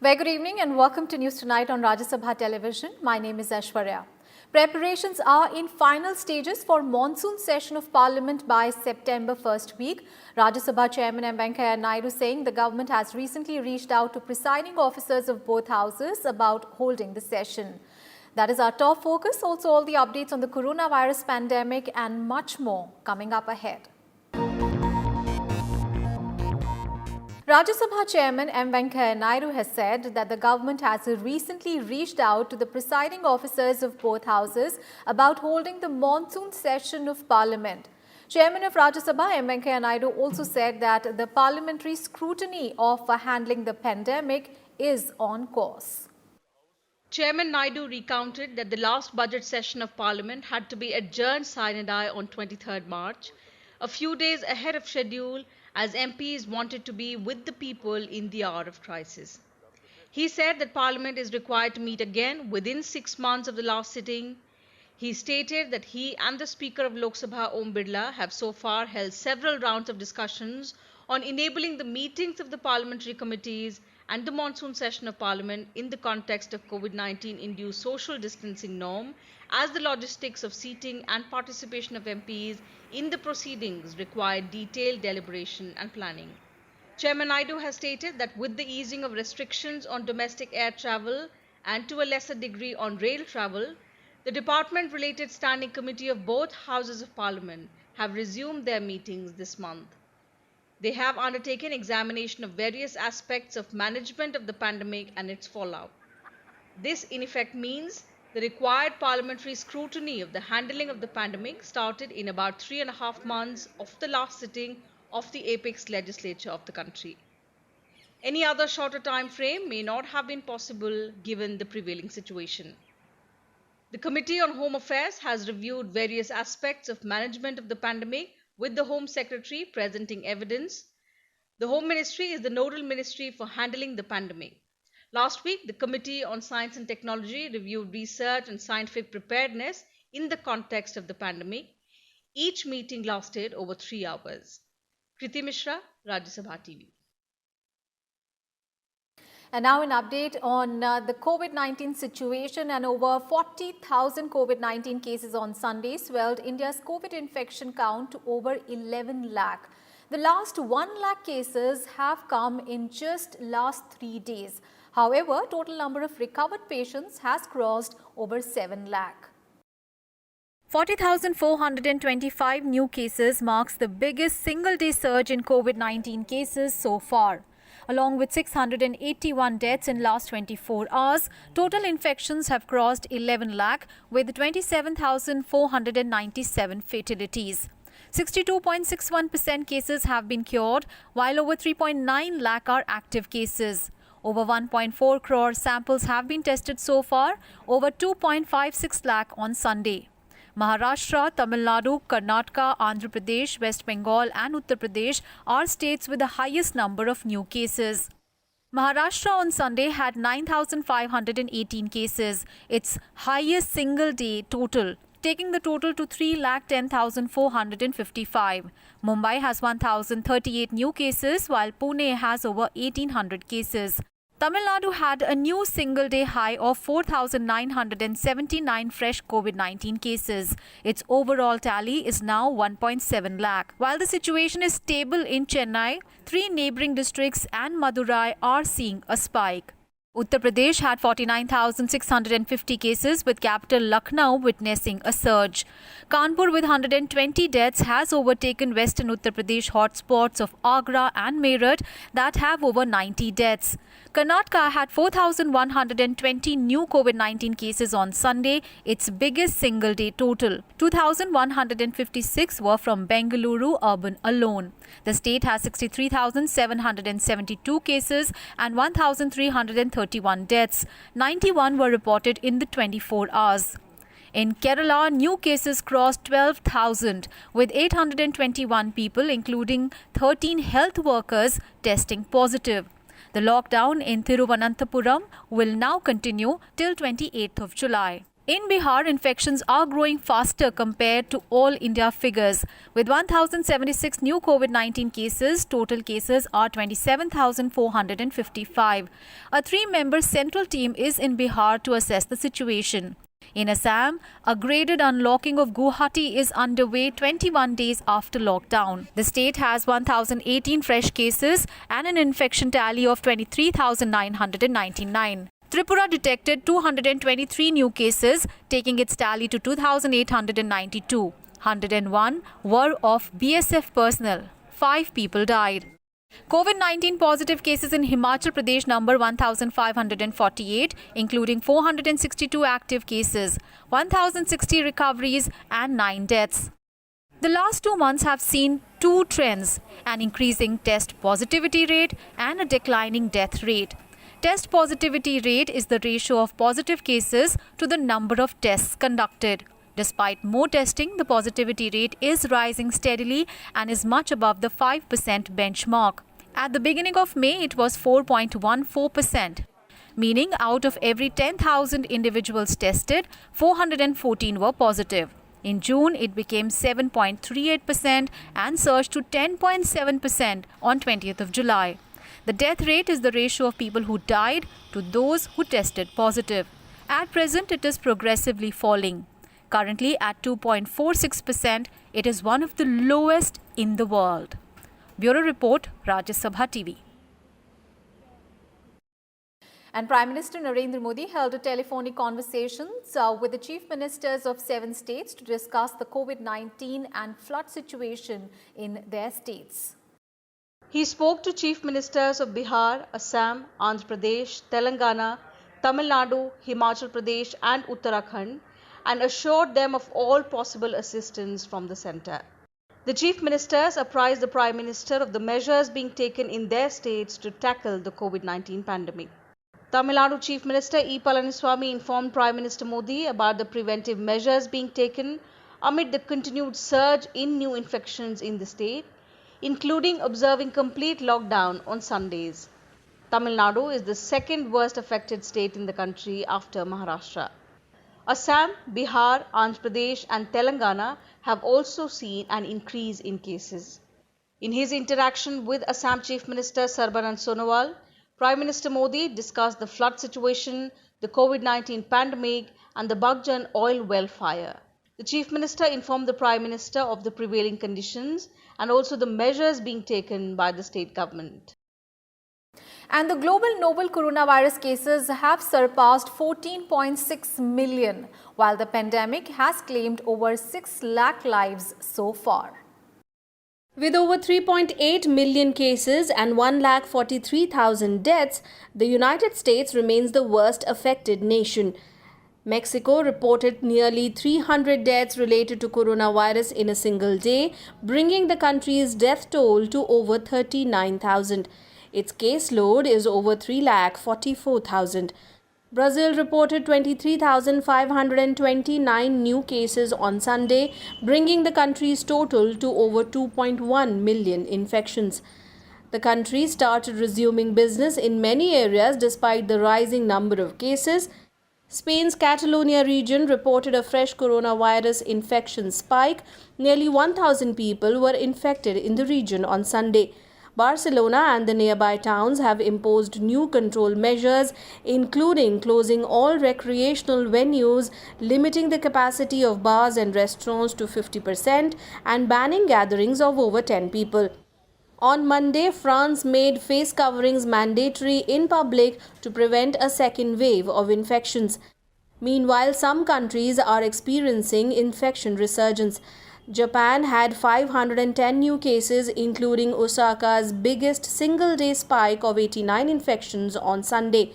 Very good evening and welcome to News Tonight on Rajya Sabha television. My name is Aishwarya. Preparations are in final stages for monsoon session of Parliament by September first week. Rajya Sabha Chairman M. Venkaiah Naidu saying the government has recently reached out to presiding officers of both houses about holding the session. That is our top focus. Also all the updates on the coronavirus pandemic and much more coming up ahead. Rajya Sabha Chairman M. Venkaiah Naidu has said that the government has recently reached out to the presiding officers of both houses about holding the monsoon session of Parliament. Chairman of Rajya Sabha M. Venkaiah Naidu also said that the parliamentary scrutiny of handling the pandemic is on course. Chairman Naidu recounted that the last budget session of Parliament had to be adjourned sine die on 23rd March, a few days ahead of schedule, as MPs wanted to be with the people in the hour of crisis. He said that Parliament is required to meet again within 6 months of the last sitting. He stated that he and the Speaker of Lok Sabha Om Birla have so far held several rounds of discussions on enabling the meetings of the parliamentary committees and the monsoon session of Parliament in the context of COVID-19 induced social distancing norm, as the logistics of seating and participation of MPs in the proceedings require detailed deliberation and planning. Chairman Naidu has stated that with the easing of restrictions on domestic air travel and to a lesser degree on rail travel, the department-related standing committee of both houses of Parliament have resumed their meetings this month. They have undertaken examination of various aspects of management of the pandemic and its fallout. This in effect means the required parliamentary scrutiny of the handling of the pandemic started in about 3.5 months of the last sitting of the apex legislature of the country. Any other shorter time frame may not have been possible given the prevailing situation. The Committee on Home Affairs has reviewed various aspects of management of the pandemic, with the Home Secretary presenting evidence. The Home Ministry is the nodal ministry for handling the pandemic. Last week, the Committee on Science and Technology reviewed research and scientific preparedness in the context of the pandemic. Each meeting lasted over 3 hours. Kriti Mishra, Rajya Sabha TV. And now an update on the COVID-19 situation, and over 40,000 COVID-19 cases on Sunday swelled India's COVID infection count to over 11 lakh. The last 1 lakh cases have come in just last 3 days. However, total number of recovered patients has crossed over 7 lakh. 40,425 new cases marks the biggest single-day surge in COVID-19 cases so far. Along with 681 deaths in last 24 hours, total infections have crossed 11 lakh with 27,497 fatalities. 62.61% cases have been cured, while over 3.9 lakh are active cases. Over 1.4 crore samples have been tested so far, over 2.56 lakh on Sunday. Maharashtra, Tamil Nadu, Karnataka, Andhra Pradesh, West Bengal and Uttar Pradesh are states with the highest number of new cases. Maharashtra on Sunday had 9,518 cases, its highest single-day total, taking the total to 3,10,455. Mumbai has 1,038 new cases, while Pune has over 1,800 cases. Tamil Nadu had a new single-day high of 4,979 fresh COVID-19 cases. Its overall tally is now 1.7 lakh. While the situation is stable in Chennai, 3 neighbouring districts and Madurai are seeing a spike. Uttar Pradesh had 49,650 cases, with capital Lucknow witnessing a surge. Kanpur with 120 deaths has overtaken western Uttar Pradesh hotspots of Agra and Meerut that have over 90 deaths. Karnataka had 4,120 new COVID-19 cases on Sunday, its biggest single-day total. 2,156 were from Bengaluru urban alone. The state has 63,772 cases and 1,331 deaths. 91 were reported in the 24 hours. In Kerala, new cases crossed 12,000, with 821 people, including 13 health workers, testing positive. The lockdown in Thiruvananthapuram will now continue till 28th of July. In Bihar, infections are growing faster compared to all India figures. With 1,076 new COVID-19 cases, total cases are 27,455. A three-member central team is in Bihar to assess the situation. In Assam, a graded unlocking of Guwahati is underway 21 days after lockdown. The state has 1,018 fresh cases and an infection tally of 23,999. Tripura detected 223 new cases, taking its tally to 2,892. 101 were of BSF personnel. 5 people died. COVID-19 positive cases in Himachal Pradesh number 1,548, including 462 active cases, 1,060 recoveries and 9 deaths. The last 2 months have seen two trends: an increasing test positivity rate and a declining death rate. Test positivity rate is the ratio of positive cases to the number of tests conducted. Despite more testing, the positivity rate is rising steadily and is much above the 5% benchmark. At the beginning of May, it was 4.14%, meaning out of every 10,000 individuals tested, 414 were positive. In June, it became 7.38% and surged to 10.7% on 20th of July. The death rate is the ratio of people who died to those who tested positive. At present, it is progressively falling. Currently at 2.46%, it is one of the lowest in the world. Bureau Report, Rajya Sabha TV. And Prime Minister Narendra Modi held a telephonic conversations with the chief ministers of 7 states to discuss the COVID-19 and flood situation in their states. He spoke to chief ministers of Bihar, Assam, Andhra Pradesh, Telangana, Tamil Nadu, Himachal Pradesh and Uttarakhand and assured them of all possible assistance from the centre. The chief ministers apprised the Prime Minister of the measures being taken in their states to tackle the COVID-19 pandemic. Tamil Nadu Chief Minister E. Palaniswamy informed Prime Minister Modi about the preventive measures being taken amid the continued surge in new infections in the state, including observing complete lockdown on Sundays. Tamil Nadu is the second worst affected state in the country after Maharashtra. Assam, Bihar, Andhra Pradesh and Telangana have also seen an increase in cases. In his interaction with Assam Chief Minister Sarbanand Sonowal, Prime Minister Modi discussed the flood situation, the COVID-19 pandemic and the Bagjan oil well fire. The Chief Minister informed the Prime Minister of the prevailing conditions and also the measures being taken by the state government. And the global novel coronavirus cases have surpassed 14.6 million, while the pandemic has claimed over 6 lakh lives so far. With over 3.8 million cases and 1,43,000 deaths, the United States remains the worst affected nation. Mexico reported nearly 300 deaths related to coronavirus in a single day, bringing the country's death toll to over 39,000. Its caseload is over 3,44,000. Brazil reported 23,529 new cases on Sunday, bringing the country's total to over 2.1 million infections. The country started resuming business in many areas despite the rising number of cases. Spain's Catalonia region reported a fresh coronavirus infection spike. Nearly 1,000 people were infected in the region on Sunday. Barcelona and the nearby towns have imposed new control measures, including closing all recreational venues, limiting the capacity of bars and restaurants to 50%, and banning gatherings of over 10 people. On Monday, France made face coverings mandatory in public to prevent a second wave of infections. Meanwhile, some countries are experiencing infection resurgence. Japan had 510 new cases, including Osaka's biggest single-day spike of 89 infections on Sunday.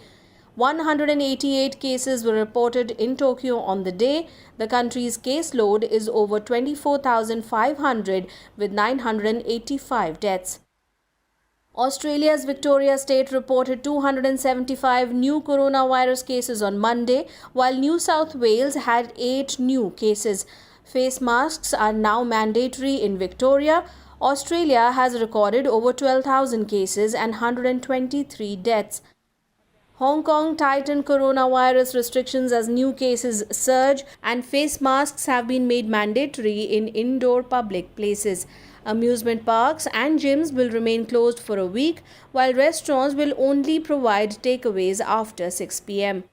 188 cases were reported in Tokyo on the day. The country's caseload is over 24,500 with 985 deaths. Australia's Victoria state reported 275 new coronavirus cases on Monday, while New South Wales had 8 new cases. Face masks are now mandatory in Victoria. Australia has recorded over 12,000 cases and 123 deaths. Hong Kong tightened coronavirus restrictions as new cases surge, and face masks have been made mandatory in indoor public places. Amusement parks and gyms will remain closed for a week, while restaurants will only provide takeaways after 6 pm.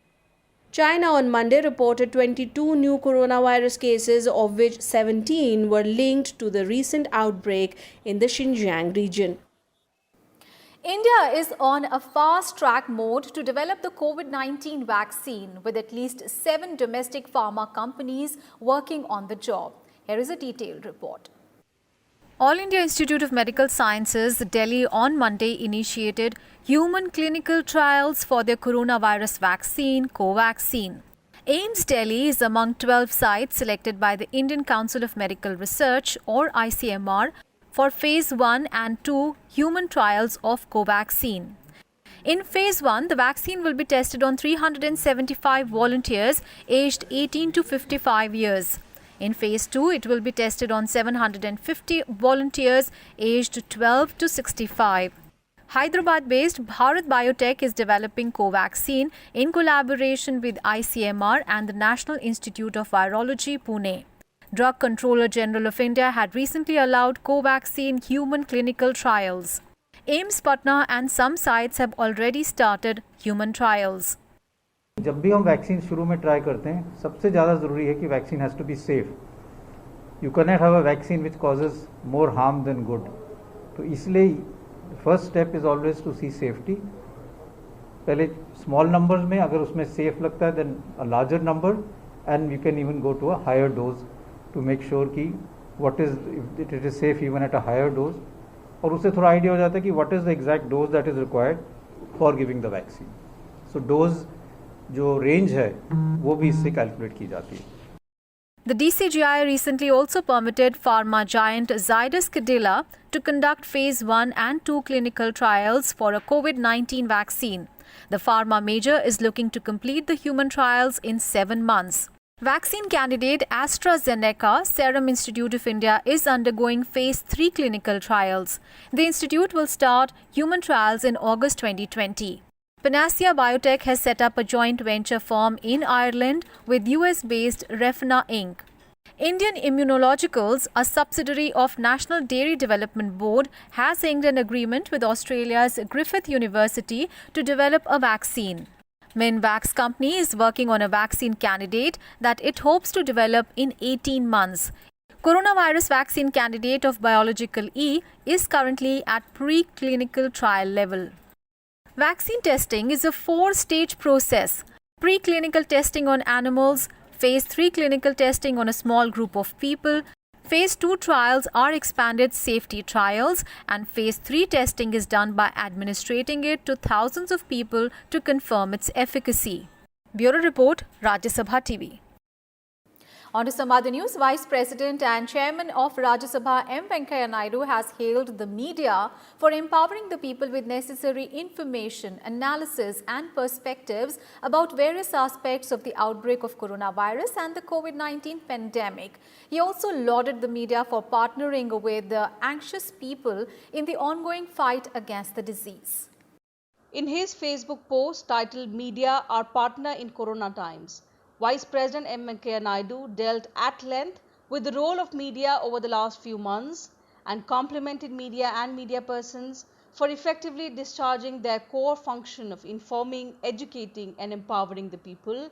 China on Monday reported 22 new coronavirus cases, of which 17 were linked to the recent outbreak in the Xinjiang region. India is on a fast-track mode to develop the COVID-19 vaccine, with at least 7 domestic pharma companies working on the job. Here is a detailed report. All India Institute of Medical Sciences, Delhi, on Monday initiated human clinical trials for their coronavirus vaccine, Covaxin. AIIMS Delhi is among 12 sites selected by the Indian Council of Medical Research, or ICMR, for Phase 1 and 2 human trials of Covaxin. In Phase 1, the vaccine will be tested on 375 volunteers aged 18 to 55 years. In Phase 2, it will be tested on 750 volunteers aged 12 to 65. Hyderabad-based Bharat Biotech is developing Covaxin in collaboration with ICMR and the National Institute of Virology, Pune. Drug Controller General of India had recently allowed Covaxin human clinical trials. AIIMS Patna and some sites have already started human trials. जब भी हम vaccine शुरू में try करते हैं सबसे ज़्यादा ज़रूरी है कि vaccine has to be safe. You can not have a vaccine which causes more harm than good. तो इसलिए first step is always to see safety. पहले स्मॉल नंबर्स में अगर उसमें सेफ लगता है then a larger number, and you can even go to a higher dose to make sure कि what is it is safe even at a higher dose. और उससे थोड़ा आइडिया हो जाता है कि what is the exact dose that is required for giving the vaccine. So dose जो range है वो भी इससे कैलकुलेट की जाती है. The DCGI recently also permitted pharma giant Zydus Cadila to conduct Phase 1 and 2 clinical trials for a COVID-19 vaccine. The pharma major is looking to complete the human trials in 7 months. Vaccine candidate AstraZeneca Serum Institute of India is undergoing Phase 3 clinical trials. The institute will start human trials in August 2020. Panacea Biotech has set up a joint venture firm in Ireland with US-based Refna Inc. Indian Immunologicals, a subsidiary of National Dairy Development Board, has inked an agreement with Australia's Griffith University to develop a vaccine. Minvax company is working on a vaccine candidate that it hopes to develop in 18 months. Coronavirus vaccine candidate of Biological E is currently at pre-clinical trial level. Vaccine testing is a 4-stage process. Preclinical testing on animals, Phase 3 clinical testing on a small group of people, Phase 2 trials are expanded safety trials, and Phase 3 testing is done by administrating it to thousands of people to confirm its efficacy. Bureau Report, Rajya Sabha TV. On to some other news. Vice President and Chairman of Rajya Sabha M. Venkaiah Naidu has hailed the media for empowering the people with necessary information, analysis and perspectives about various aspects of the outbreak of coronavirus and the COVID-19 pandemic. He also lauded the media for partnering with the anxious people in the ongoing fight against the disease. In his Facebook post titled Media, Our Partner in Corona Times, Vice President M. Venkaiah Naidu dealt at length with the role of media over the last few months and complimented media and media persons for effectively discharging their core function of informing, educating and empowering the people,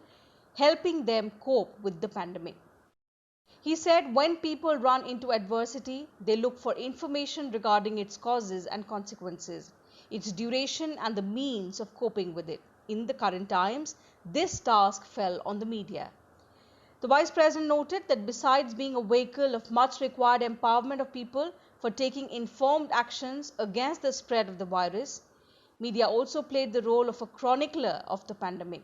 helping them cope with the pandemic. He said when people run into adversity, they look for information regarding its causes and consequences, its duration and the means of coping with it. In the current times, this task fell on the media. The Vice President noted that besides being a vehicle of much required empowerment of people for taking informed actions against the spread of the virus, media also played the role of a chronicler of the pandemic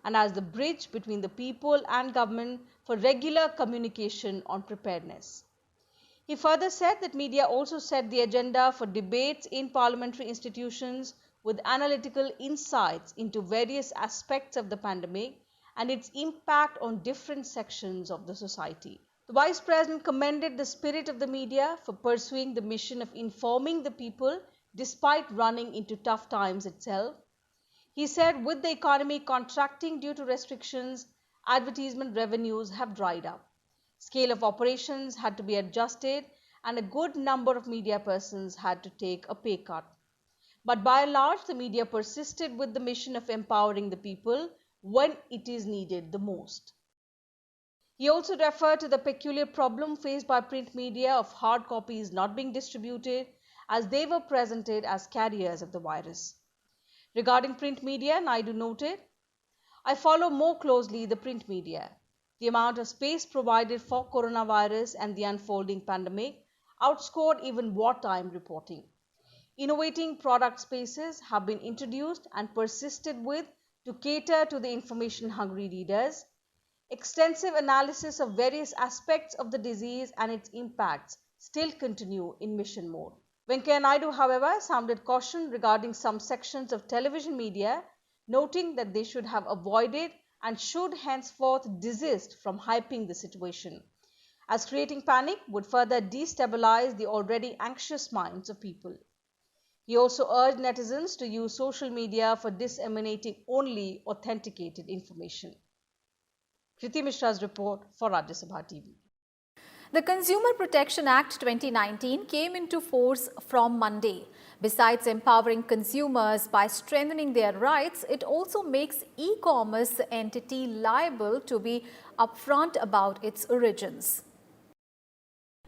and as the bridge between the people and government for regular communication on preparedness. He further said that media also set the agenda for debates in parliamentary institutions with analytical insights into various aspects of the pandemic and its impact on different sections of the society. The Vice President commended the spirit of the media for pursuing the mission of informing the people despite running into tough times itself. He said with the economy contracting due to restrictions, advertisement revenues have dried up. Scale of operations had to be adjusted and a good number of media persons had to take a pay cut. But by and large, the media persisted with the mission of empowering the people when it is needed the most. He also referred to the peculiar problem faced by print media of hard copies not being distributed as they were presented as carriers of the virus. Regarding print media, Naidu noted, I follow more closely the print media. The amount of space provided for coronavirus and the unfolding pandemic outscored even wartime reporting. Innovating product spaces have been introduced and persisted with to cater to the information-hungry readers. Extensive analysis of various aspects of the disease and its impacts still continue in mission mode. Venkaiah Naidu, however, sounded caution regarding some sections of television media, noting that they should have avoided and should henceforth desist from hyping the situation, as creating panic would further destabilize the already anxious minds of people. He also urged netizens to use social media for disseminating only authenticated information. Kriti Mishra's report for Rajya Sabha TV. The Consumer Protection Act 2019 came into force from Monday. Besides empowering consumers by strengthening their rights, it also makes e-commerce entity liable to be upfront about its origins.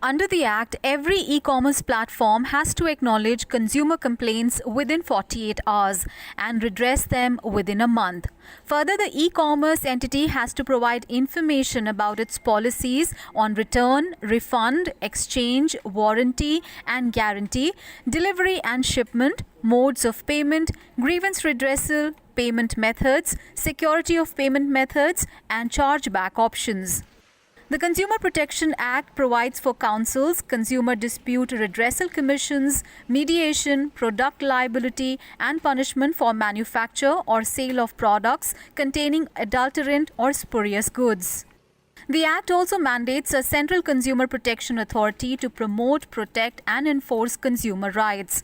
Under the Act, every e-commerce platform has to acknowledge consumer complaints within 48 hours and redress them within a month. Further, the e-commerce entity has to provide information about its policies on return, refund, exchange, warranty and guarantee, delivery and shipment, modes of payment, grievance redressal, payment methods, security of payment methods and chargeback options. The Consumer Protection Act provides for councils, consumer dispute redressal commissions, mediation, product liability and punishment for manufacture or sale of products containing adulterant or spurious goods. The Act also mandates a Central Consumer Protection Authority to promote, protect and enforce consumer rights.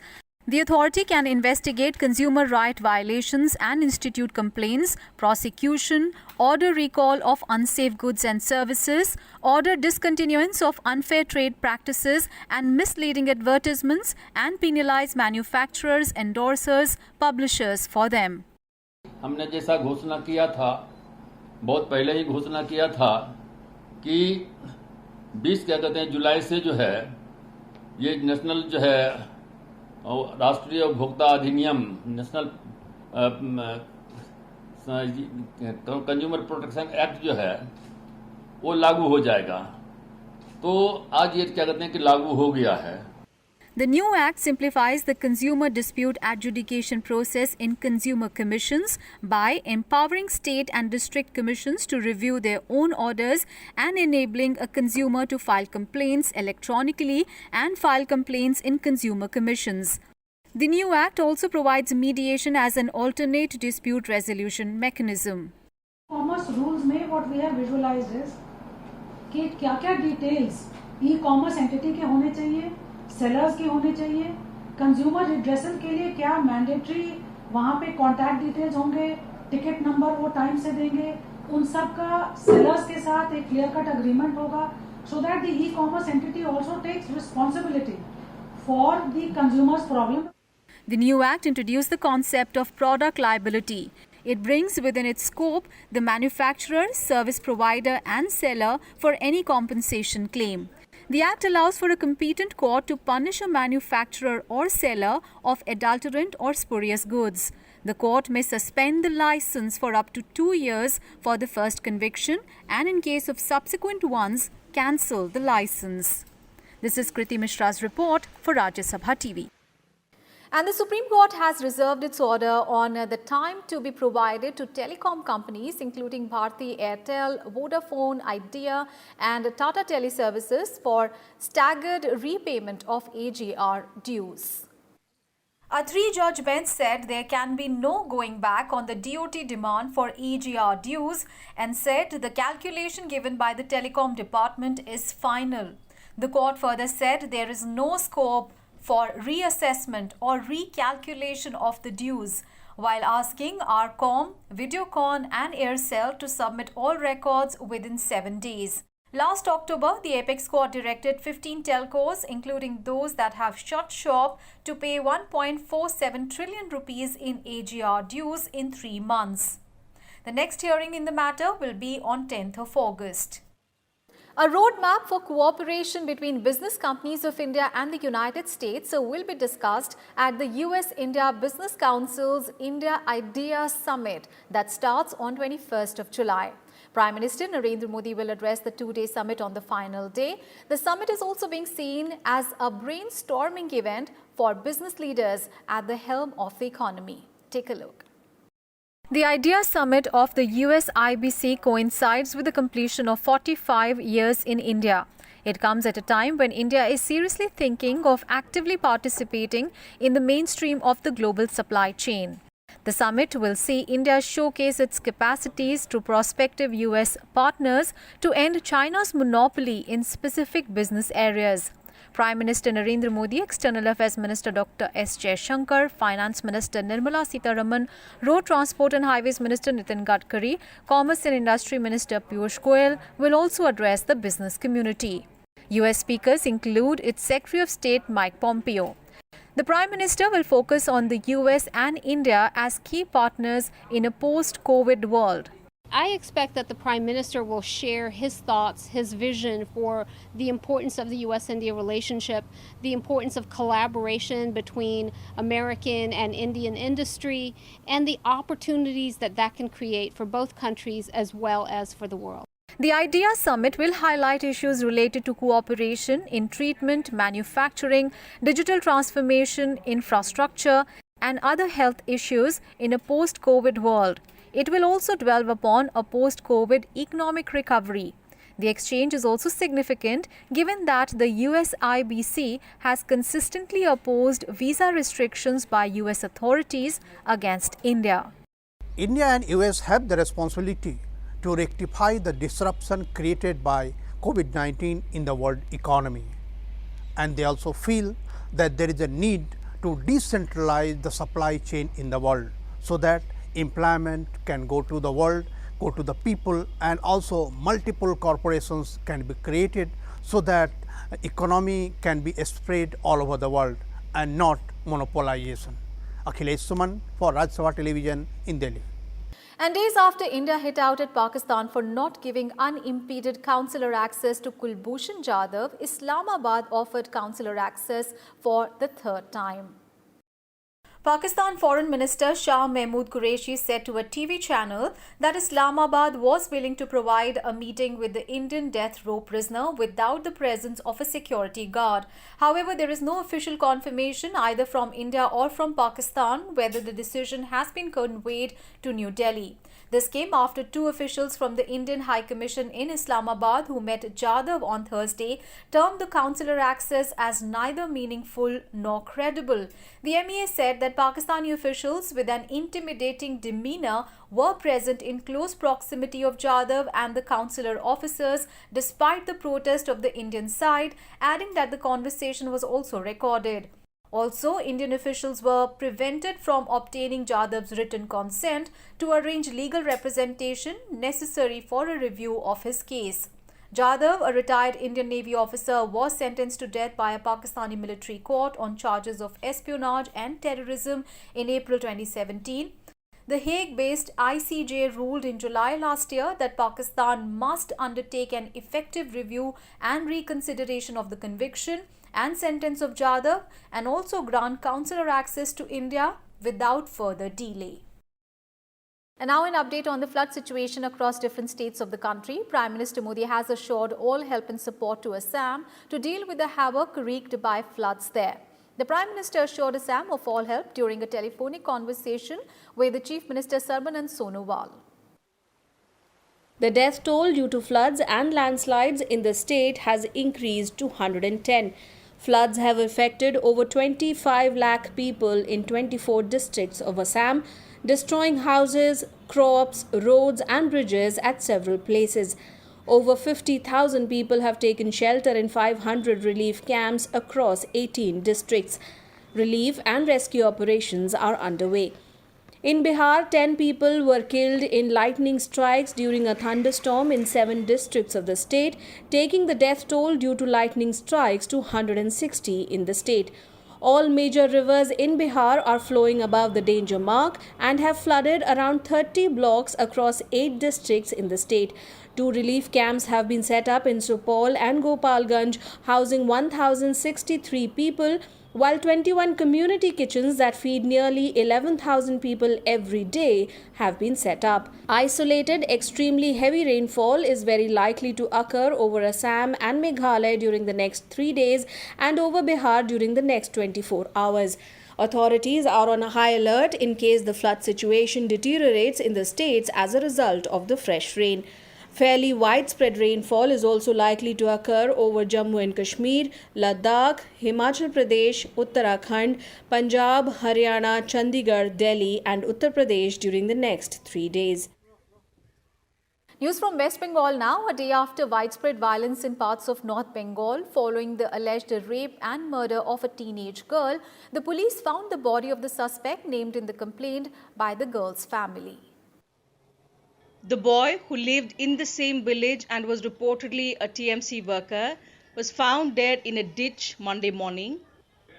The authority can investigate consumer right violations and institute complaints, prosecution, order recall of unsafe goods and services, order discontinuance of unfair trade practices and misleading advertisements, and penalize manufacturers, endorsers, publishers for them. हमने जैसा घोषणा किया था, बहुत पहले ही घोषणा किया था कि 20 जुलाई से जो है ये नेशनल जो है राष्ट्रीय उपभोक्ता अधिनियम नेशनल कंज्यूमर प्रोटेक्शन एक्ट जो है वो लागू हो जाएगा. तो आज ये कि लागू हो गया है. The new act simplifies the consumer dispute adjudication process in consumer commissions by empowering state and district commissions to review their own orders and enabling a consumer to file complaints electronically and file complaints in consumer commissions. The new act also provides mediation as an alternate dispute resolution mechanism. Commerce rules में what we have visualized is कि क्या-क्या details e-commerce entity के होने चाहिए, sellers के होने चाहिए, consumer redressal के लिए क्या mandatory वहाँ पे contact details होंगे, ticket number वो time से देंगे, उन सब का sellers के साथ एक clear cut agreement होगा, so that the e-commerce entity also takes responsibility for the consumer's problem. The new act introduced the concept of product liability. It brings within its scope the manufacturer, service provider and seller for any compensation claim. The Act allows for a competent court to punish a manufacturer or seller of adulterant or spurious goods. The court may suspend the license for up to 2 years for the first conviction and in case of subsequent ones, cancel the license. This is Kriti Mishra's report for Rajya Sabha TV. And the Supreme Court has reserved its order on the time to be provided to telecom companies including Bharti Airtel, Vodafone, Idea and Tata Teleservices for staggered repayment of AGR dues. A 3-judge bench said there can be no going back on the DOT demand for AGR dues and said the calculation given by the Telecom Department is final. The court further said there is no scope for reassessment or recalculation of the dues while asking RCOM, Videocon and Aircel to submit all records within 7 days. Last October, the Apex Court directed 15 telcos, including those that have shut shop, to pay 1.47 trillion rupees in AGR dues in 3 months. The next hearing in the matter will be on 10th of August. A roadmap for cooperation between business companies of India and the United States will be discussed at the US-India Business Council's India Idea Summit that starts on 21st of July. Prime Minister Narendra Modi will address the two-day summit on the final day. The summit is also being seen as a brainstorming event for business leaders at the helm of the economy. Take a look. The Idea Summit of the USIBC coincides with the completion of 45 years in India. It comes at a time when India is seriously thinking of actively participating in the mainstream of the global supply chain. The summit will see India showcase its capacities to prospective US partners to end China's monopoly in specific business areas. Prime Minister Narendra Modi, External Affairs Minister Dr. S. Jaishankar, Finance Minister Nirmala Sitharaman, Road Transport and Highways Minister Nitin Gadkari, Commerce and Industry Minister Piyush Goyal will also address the business community. US speakers include its Secretary of State Mike Pompeo. The Prime Minister will focus on the US and India as key partners in a post-COVID world. I expect that the Prime Minister will share his thoughts, his vision for the importance of the US-India relationship, the importance of collaboration between American and Indian industry, and the opportunities that that can create for both countries as well as for the world. The Idea Summit will highlight issues related to cooperation in treatment, manufacturing, digital transformation, infrastructure, and other health issues in a post-COVID world. It will also dwell upon a post-COVID economic recovery. The exchange is also significant given that the USIBC has consistently opposed visa restrictions by US authorities against India. India and US have the responsibility to rectify the disruption created by COVID-19 in the world economy. And they also feel that there is a need to decentralize the supply chain in the world so that employment can go to the world, go to the people, and also multiple corporations can be created so that economy can be spread all over the world and not monopolization. Akhilesh Suman for Rajya Sabha Television in Delhi. And days after India hit out at Pakistan for not giving unimpeded consular access to Kulbhushan Jadhav, Islamabad offered consular access for the third time. Pakistan Foreign Minister Shah Mahmood Qureshi said to a TV channel that Islamabad was willing to provide a meeting with the Indian death row prisoner without the presence of a security guard. However, there is no official confirmation either from India or from Pakistan whether the decision has been conveyed to New Delhi. This came after two officials from the Indian High Commission in Islamabad who met Jadhav on Thursday termed the consular access as neither meaningful nor credible. The MEA said that Pakistani officials with an intimidating demeanor were present in close proximity of Jadhav and the consular officers despite the protest of the Indian side, adding that the conversation was also recorded. Also, Indian officials were prevented from obtaining Jadhav's written consent to arrange legal representation necessary for a review of his case. Jadhav, a retired Indian Navy officer, was sentenced to death by a Pakistani military court on charges of espionage and terrorism in April 2017. The Hague-based ICJ ruled in July last year that Pakistan must undertake an effective review and reconsideration of the conviction and sentence of Jadhav and also grant consular access to India without further delay. And now an update on the flood situation across different states of the country. Prime Minister Modi has assured all help and support to Assam to deal with the havoc wreaked by floods there. The Prime Minister assured Assam of all help during a telephonic conversation with the Chief Minister Sarbanand Sonowal. The death toll due to floods and landslides in the state has increased to 110. Floods have affected over 25 lakh people in 24 districts of Assam, destroying houses, crops, roads and bridges at several places. Over 50,000 people have taken shelter in 500 relief camps across 18 districts. Relief and rescue operations are underway. In Bihar, 10 people were killed in lightning strikes during a thunderstorm in 7 districts of the state, taking the death toll due to lightning strikes to 160 in the state. All major rivers in Bihar are flowing above the danger mark and have flooded around 30 blocks across 8 districts in the state. 2 relief camps have been set up in Supaul and Gopalganj, housing 1,063 people, while 21 community kitchens that feed nearly 11,000 people every day have been set up. Isolated, extremely heavy rainfall is very likely to occur over Assam and Meghalaya during the next 3 days and over Bihar during the next 24 hours. Authorities are on a high alert in case the flood situation deteriorates in the states as a result of the fresh rain. Fairly widespread rainfall is also likely to occur over Jammu and Kashmir, Ladakh, Himachal Pradesh, Uttarakhand, Punjab, Haryana, Chandigarh, Delhi and Uttar Pradesh during the next 3 days. News from West Bengal now. A day after widespread violence in parts of North Bengal following the alleged rape and murder of a teenage girl, the police found the body of the suspect named in the complaint by the girl's family. The boy, who lived in the same village and was reportedly a TMC worker, was found dead in a ditch Monday morning.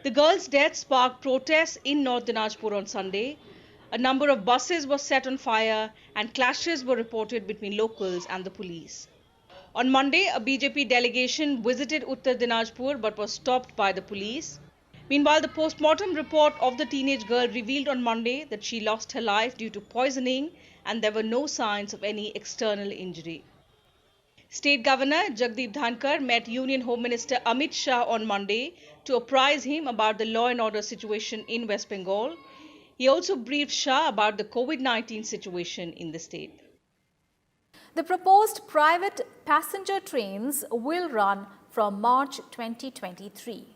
The girl's death sparked protests in North Dinajpur on Sunday. A number of buses were set on fire and clashes were reported between locals and the police. On Monday, a BJP delegation visited Uttar Dinajpur but was stopped by the police. Meanwhile, the post-mortem report of the teenage girl revealed on Monday that she lost her life due to poisoning and there were no signs of any external injury. State Governor Jagdeep Dhankar met Union Home Minister Amit Shah on Monday to apprise him about the law and order situation in West Bengal. He also briefed Shah about the COVID-19 situation in the state. The proposed private passenger trains will run from March 2023.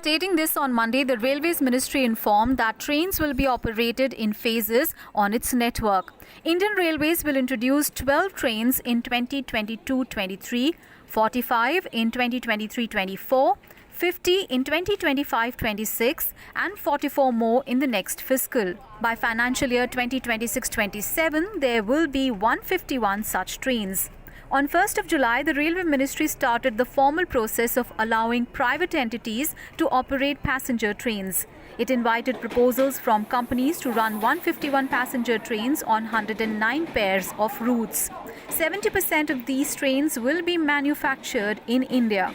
Stating this on Monday, the Railways Ministry informed that trains will be operated in phases on its network. Indian Railways will introduce 12 trains in 2022-23, 45 in 2023-24, 50 in 2025-26 and 44 more in the next fiscal. By financial year 2026-27, there will be 151 such trains. On 1st of July, the Railway Ministry started the formal process of allowing private entities to operate passenger trains. It invited proposals from companies to run 151 passenger trains on 109 pairs of routes. 70% of these trains will be manufactured in India.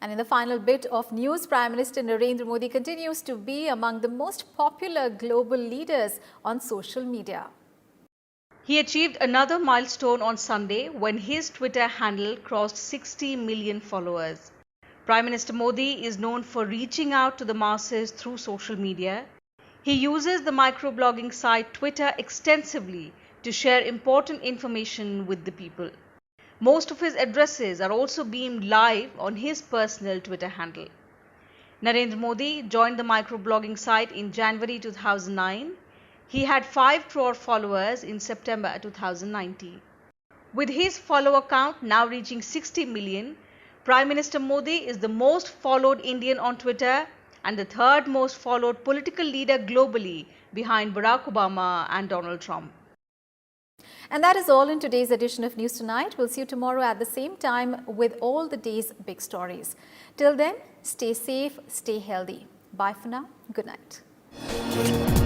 And in the final bit of news, Prime Minister Narendra Modi continues to be among the most popular global leaders on social media. He achieved another milestone on Sunday when his Twitter handle crossed 60 million followers. Prime Minister Modi is known for reaching out to the masses through social media. He uses the microblogging site Twitter extensively to share important information with the people. Most of his addresses are also beamed live on his personal Twitter handle. Narendra Modi joined the microblogging site in January 2009. He had 5 crore followers in September 2019. With his follower count now reaching 60 million, Prime Minister Modi is the most followed Indian on Twitter and the third most followed political leader globally behind Barack Obama and Donald Trump. And that is all in today's edition of News Tonight. We'll see you tomorrow at the same time with all the day's big stories. Till then, stay safe, stay healthy. Bye for now. Good night.